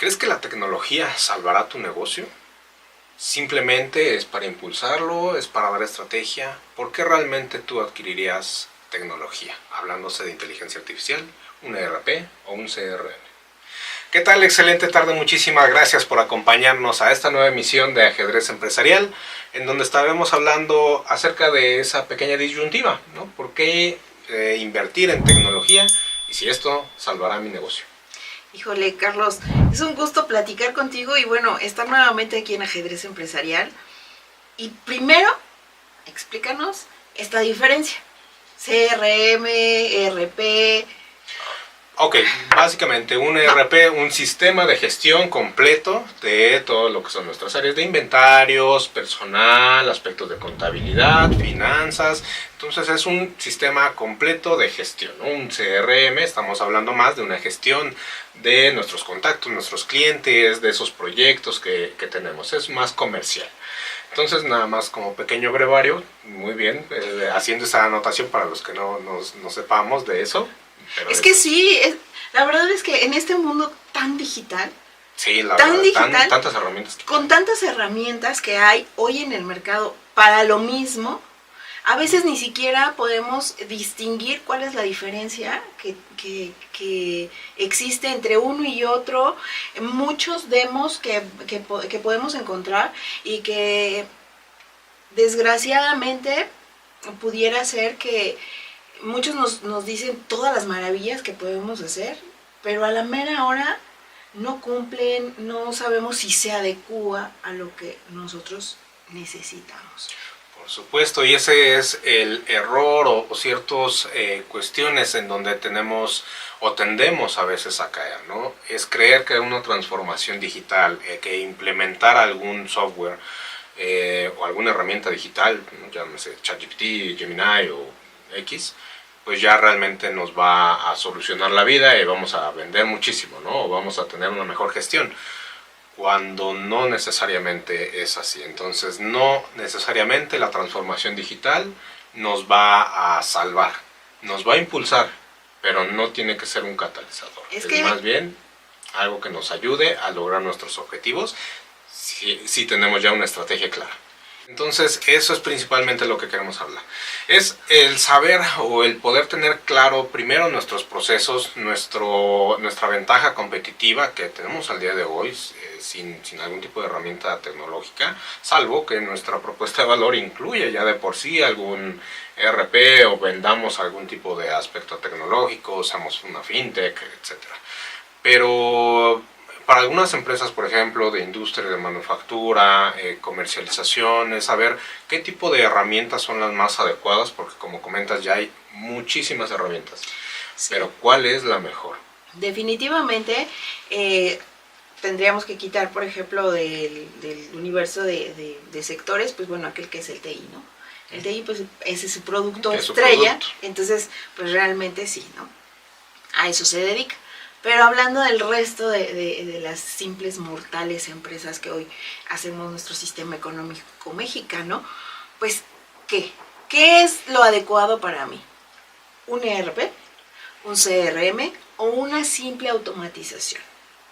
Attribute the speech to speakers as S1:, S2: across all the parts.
S1: ¿Crees que la tecnología salvará tu negocio? ¿Simplemente es para impulsarlo? ¿Es para dar estrategia? ¿Por qué realmente tú adquirirías tecnología? Hablándose de inteligencia artificial, un ERP o un CRM. ¿Qué tal? Excelente tarde, muchísimas gracias por acompañarnos a esta nueva emisión de Ajedrez Empresarial, en donde estaremos hablando acerca de esa pequeña disyuntiva, ¿no? ¿Por qué invertir en tecnología y si esto salvará mi negocio?
S2: Híjole, Carlos, es un gusto platicar contigo y bueno, estar nuevamente aquí en Ajedrez Empresarial. Y primero, explícanos esta diferencia. CRM, ERP.
S1: Ok, básicamente un ERP, un sistema de gestión completo de todo lo que son nuestras áreas de inventarios, personal, aspectos de contabilidad, finanzas. Entonces es un sistema completo de gestión, ¿no? Un CRM, estamos hablando más de una gestión de nuestros contactos, nuestros clientes, de esos proyectos que tenemos, es más comercial. Entonces, nada más como pequeño brevario, muy bien, haciendo esa anotación para los que no sepamos de eso.
S2: Es que sí, la verdad es que en este mundo tan digital,
S1: sí, tantas herramientas
S2: con tantas herramientas que hay hoy en el mercado para lo mismo, a veces ni siquiera podemos distinguir cuál es la diferencia que existe entre uno y otro. Muchos demos que podemos encontrar y que desgraciadamente pudiera ser que muchos nos dicen todas las maravillas que podemos hacer, pero a la mera hora no cumplen, no sabemos si se adecúa a lo que nosotros necesitamos.
S1: Por supuesto, y ese es el error o ciertas cuestiones en donde tenemos o tendemos a veces a caer, ¿no? Es creer que una transformación digital, que implementar algún software o alguna herramienta digital, llámese ChatGPT, Gemini o X, pues ya realmente nos va a solucionar la vida y vamos a vender muchísimo, ¿no? O vamos a tener una mejor gestión, cuando no necesariamente es así. Entonces, no necesariamente la transformación digital nos va a salvar, nos va a impulsar, pero no tiene que ser un catalizador. Es más bien algo que nos ayude a lograr nuestros objetivos si tenemos ya una estrategia clara. Entonces, eso es principalmente lo que queremos hablar. Es el saber o el poder tener claro primero nuestros procesos, nuestra ventaja competitiva que tenemos al día de hoy, sin algún tipo de herramienta tecnológica, salvo que nuestra propuesta de valor incluya ya de por sí algún ERP o vendamos algún tipo de aspecto tecnológico, seamos una fintech, etc. Pero para algunas empresas, por ejemplo, de industria, de manufactura, comercialización, es saber qué tipo de herramientas son las más adecuadas, porque como comentas ya hay muchísimas herramientas, sí. Pero ¿cuál es la mejor?
S2: Definitivamente tendríamos que quitar, por ejemplo, del universo de sectores, pues bueno, aquel que es el TI, ¿no? El TI, pues ese es su producto estrella, entonces, pues realmente sí, ¿no? A eso se dedica. Pero hablando del resto de las simples mortales empresas que hoy hacemos nuestro sistema económico mexicano, pues, ¿qué es lo adecuado para mí? ¿Un ERP, un CRM o una simple automatización?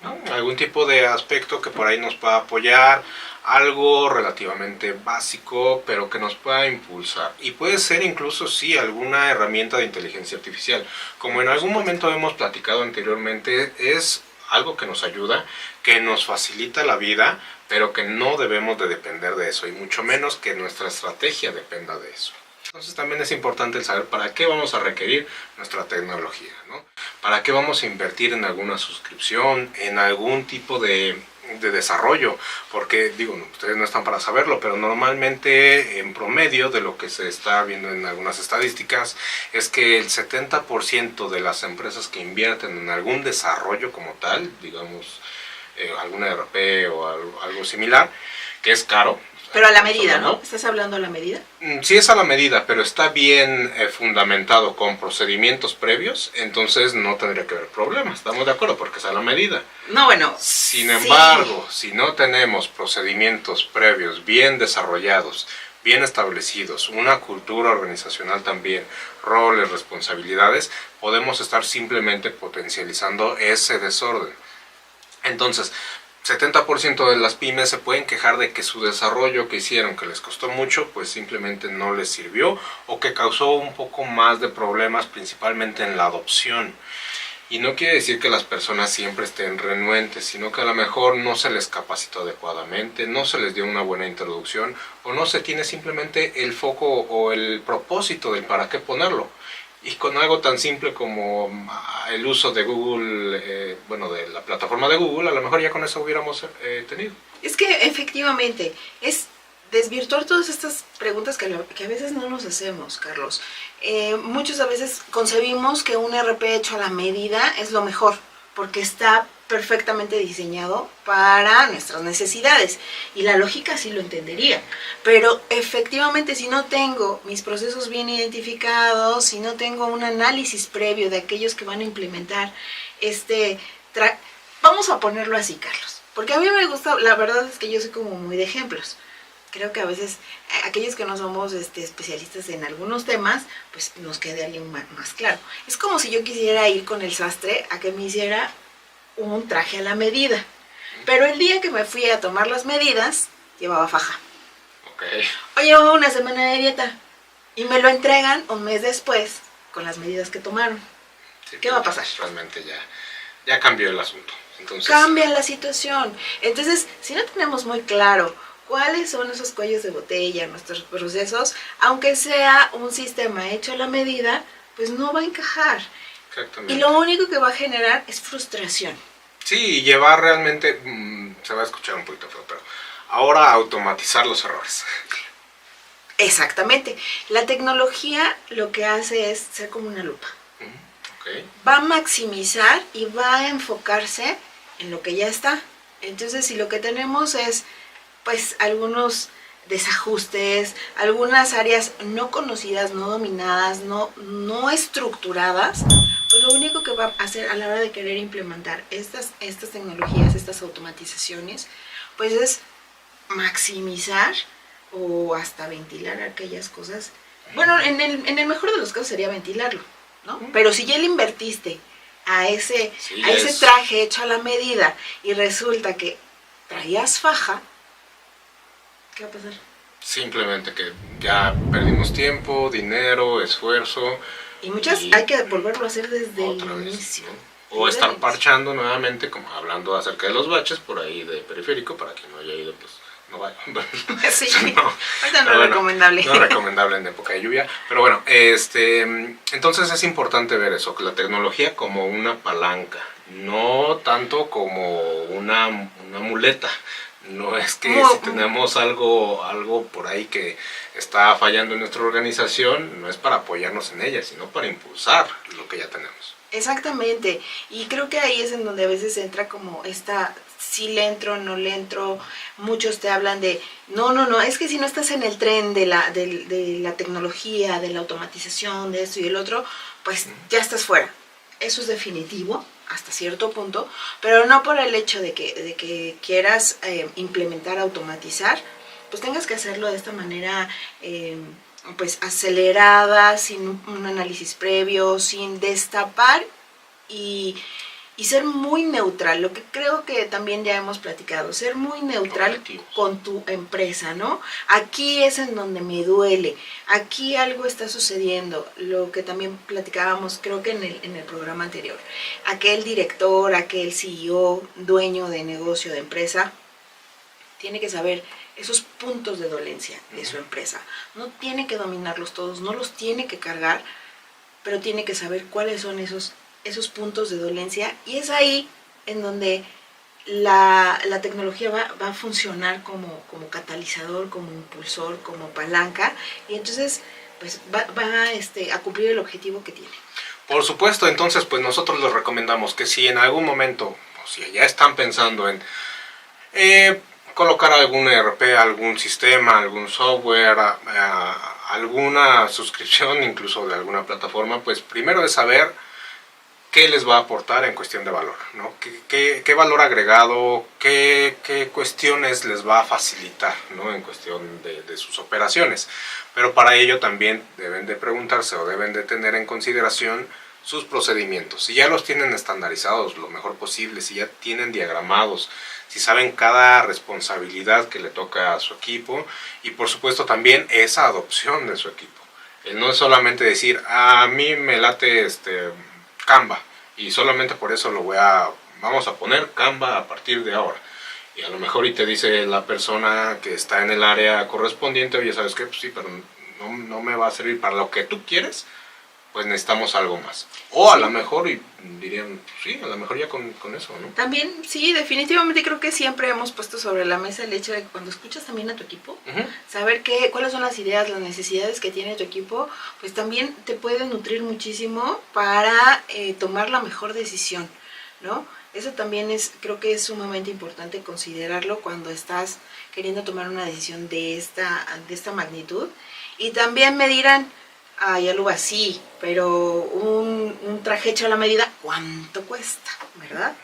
S1: ¿No? Algún tipo de aspecto que por ahí nos pueda apoyar, algo relativamente básico, pero que nos pueda impulsar. Y puede ser incluso, sí, alguna herramienta de inteligencia artificial. Como en algún momento hemos platicado anteriormente, es algo que nos ayuda, que nos facilita la vida, pero que no debemos de depender de eso, y mucho menos que nuestra estrategia dependa de eso. Entonces también es importante el saber para qué vamos a requerir nuestra tecnología, ¿no? Para qué vamos a invertir en alguna suscripción, en algún tipo de desarrollo, porque digo, ustedes no están para saberlo, pero normalmente en promedio de lo que se está viendo en algunas estadísticas es que el 70% de las empresas que invierten en algún desarrollo como tal, digamos alguna ERP o algo similar, que es caro.
S2: Pero a la medida, ¿no? ¿Estás hablando a la medida?
S1: Sí, es a la medida, pero está bien fundamentado con procedimientos previos, entonces no tendría que haber problemas, ¿estamos de acuerdo? Porque es a la medida.
S2: No, bueno.
S1: Sin embargo, si no tenemos procedimientos previos bien desarrollados, bien establecidos, una cultura organizacional también, roles, responsabilidades, podemos estar simplemente potencializando ese desorden. Entonces, 70% de las pymes se pueden quejar de que su desarrollo que hicieron, que les costó mucho, pues simplemente no les sirvió o que causó un poco más de problemas, principalmente en la adopción. Y no quiere decir que las personas siempre estén renuentes, sino que a lo mejor no se les capacitó adecuadamente, no se les dio una buena introducción o no se tiene simplemente el foco o el propósito del para qué ponerlo. Y con algo tan simple como el uso de Google, bueno, de la plataforma de Google, a lo mejor ya con eso hubiéramos tenido.
S2: Es que efectivamente es desvirtuar todas estas preguntas que a veces no nos hacemos, Carlos. Muchas a veces concebimos que un RP hecho a la medida es lo mejor, porque está perfectamente diseñado para nuestras necesidades y la lógica sí lo entendería, pero efectivamente si no tengo mis procesos bien identificados, si no tengo un análisis previo de aquellos que van a implementar vamos a ponerlo así, Carlos, porque a mí me gusta, la verdad es que yo soy como muy de ejemplos. Creo que a veces aquellos que no somos especialistas en algunos temas, pues nos quede alguien más claro. Es como si yo quisiera ir con el sastre a que me hiciera un traje a la medida. Pero el día que me fui a tomar las medidas, llevaba faja.
S1: Okay.
S2: O llevaba una semana de dieta. Y me lo entregan un mes después con las medidas que tomaron.
S1: Sí,
S2: ¿qué va a pasar?
S1: Realmente ya cambió el asunto. Entonces,
S2: cambia la situación. Entonces, si no tenemos muy claro cuáles son esos cuellos de botella, nuestros procesos, aunque sea un sistema hecho a la medida, pues no va a encajar.
S1: Exactamente.
S2: Y lo único que va a generar es frustración.
S1: Sí, llevar realmente, se va a escuchar un poquito feo, pero ahora automatizar los errores.
S2: Exactamente. La tecnología lo que hace es ser como una lupa.
S1: Okay.
S2: Va a maximizar y va a enfocarse en lo que ya está. Entonces, si lo que tenemos es pues algunos desajustes, algunas áreas no conocidas, no dominadas, no estructuradas, pues lo único que va a hacer a la hora de querer implementar estas tecnologías, estas automatizaciones, pues es maximizar o hasta ventilar aquellas cosas. Bueno, en el mejor de los casos sería ventilarlo, ¿no? Pero si ya le invertiste a ese traje hecho a la medida y resulta que traías faja, ¿qué va a pasar?
S1: Simplemente que ya perdimos tiempo, dinero, esfuerzo.
S2: Y muchas hay que volverlo a hacer desde el inicio.
S1: ¿No? O estar parchando nuevamente, como hablando acerca de los baches por ahí de periférico, para quien no haya ido, pues no vaya.
S2: Sí, ahorita no es recomendable.
S1: No es recomendable en época de lluvia. Pero bueno, entonces es importante ver eso, que la tecnología como una palanca, no tanto como una muleta. No es que si tenemos algo por ahí que está fallando en nuestra organización, no es para apoyarnos en ella, sino para impulsar lo que ya tenemos.
S2: Exactamente, y creo que ahí es en donde a veces entra como si le entro, no le entro. Muchos te hablan de, no, es que si no estás en el tren de la tecnología, de la automatización, de esto y el otro, pues ya estás fuera. Eso es definitivo hasta cierto punto, pero no por el hecho de que quieras implementar, automatizar, pues tengas que hacerlo de esta manera pues acelerada, sin un análisis previo, sin destapar y ser muy neutral, lo que creo que también ya hemos platicado, ser muy neutral con tu empresa, ¿no? Aquí es en donde me duele, aquí algo está sucediendo, lo que también platicábamos creo que en el programa anterior, aquel director, aquel CEO, dueño de negocio, de empresa, tiene que saber esos puntos de dolencia de su empresa, no tiene que dominarlos todos, no los tiene que cargar, pero tiene que saber cuáles son esos puntos de dolencia, y es ahí en donde la tecnología va a funcionar como catalizador, como impulsor, como palanca, y entonces pues va a cumplir el objetivo que tiene.
S1: Por supuesto, entonces pues nosotros les recomendamos que si en algún momento, o si ya están pensando en colocar algún ERP, algún sistema, algún software, alguna suscripción incluso de alguna plataforma, pues primero es saber qué les va a aportar en cuestión de valor, ¿no? ¿Qué valor agregado, qué cuestiones les va a facilitar, ¿no? En cuestión de sus operaciones. Pero para ello también deben de preguntarse o deben de tener en consideración sus procedimientos. Si ya los tienen estandarizados lo mejor posible, si ya tienen diagramados, si saben cada responsabilidad que le toca a su equipo y por supuesto también esa adopción de su equipo. No es solamente decir, a mí me late Canva y solamente por eso vamos a poner Canva a partir de ahora. Y a lo mejor y te dice la persona que está en el área correspondiente, oye, ¿sabes qué? Pues sí, pero no me va a servir para lo que tú quieres, pues necesitamos algo más. O a lo mejor, y dirían, sí, a lo mejor ya con eso, ¿no?
S2: También, sí, definitivamente creo que siempre hemos puesto sobre la mesa el hecho de que cuando escuchas también a tu equipo, saber cuáles son las ideas, las necesidades que tiene tu equipo, pues también te puede nutrir muchísimo para tomar la mejor decisión, ¿no? Eso también creo que es sumamente importante considerarlo cuando estás queriendo tomar una decisión de esta magnitud. Y también me dirán, ya lo así, pero un traje hecho a la medida, ¿cuánto cuesta? ¿Verdad?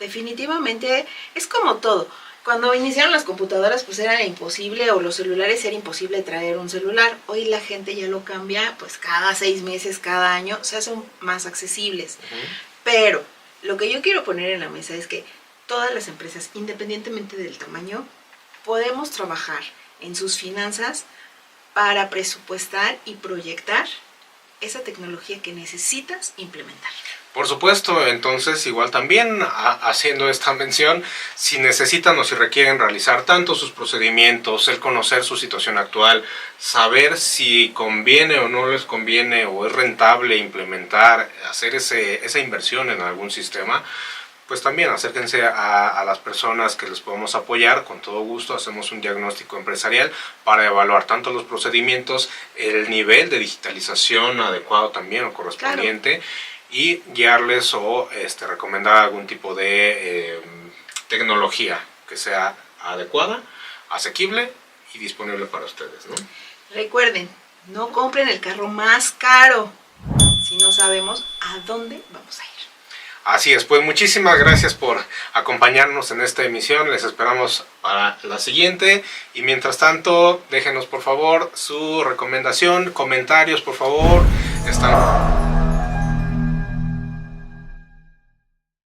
S2: Definitivamente es como todo. Cuando iniciaron las computadoras, pues era imposible, o los celulares era imposible traer un celular. Hoy la gente ya lo cambia, pues cada 6 meses, cada año, se hacen más accesibles. Pero lo que yo quiero poner en la mesa es que todas las empresas, independientemente del tamaño, podemos trabajar en sus finanzas para presupuestar y proyectar esa tecnología que necesitas implementar.
S1: Por supuesto, entonces igual también haciendo esta mención, si necesitan o si requieren realizar tanto sus procedimientos, el conocer su situación actual, saber si conviene o no les conviene o es rentable implementar, hacer esa inversión en algún sistema, pues también acérquense a las personas que les podemos apoyar, con todo gusto hacemos un diagnóstico empresarial para evaluar tanto los procedimientos, el nivel de digitalización adecuado también o correspondiente, claro, y guiarles o recomendar algún tipo de tecnología que sea adecuada, asequible y disponible para ustedes, ¿no?
S2: Recuerden, no compren el carro más caro si no sabemos a dónde vamos a ir.
S1: Así es, pues muchísimas gracias por acompañarnos en esta emisión, les esperamos para la siguiente y mientras tanto déjenos por favor su recomendación, comentarios por favor, están